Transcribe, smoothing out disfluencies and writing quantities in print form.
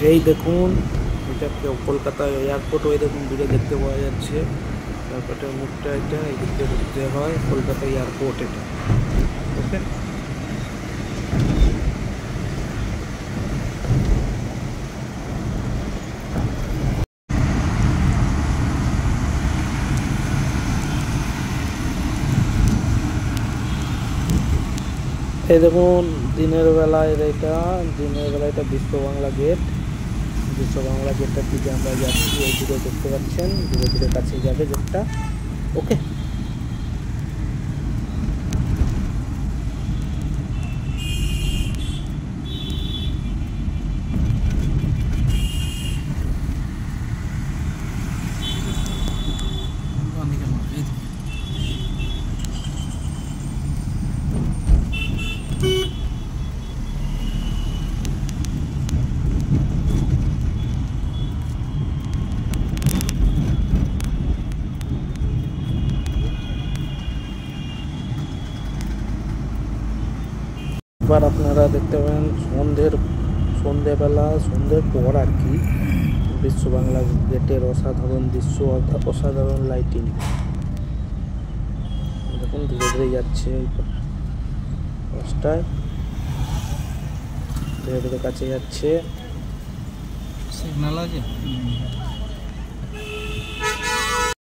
এই দেখুন, এটা কলকাতা এয়ারপোর্ট, ওই দেখুন দূরে দেখতে পাওয়া যাচ্ছে এয়ারপোর্টের মুখটা। এটা এই দিক দিয়ে ঢুকতে হয়, কলকাতা এয়ারপোর্ট এটা। ওকে, এই দেখুন দিনের বেলায় এটা বিশ্ব বাংলা গেট। বিশ্ব বাংলা গেটটার দিকে আমরা যাচ্ছি, এই দিকে দেখতে পাচ্ছেন, ধীরে ধীরে কাছে যাবে গেটটা। ওকে, এবার আপনারা দেখতে পাবেন সন্ধ্যের পর আর কি বিশ্ব বাংলা গেটের অসাধারণ দৃশ্য, অসাধারণ লাইটিং। দেখুন ধীরে ধীরে যাচ্ছে, রাস্তায় ধীরে ধীরে কাছে যাচ্ছে। সিগন্যাল আছে।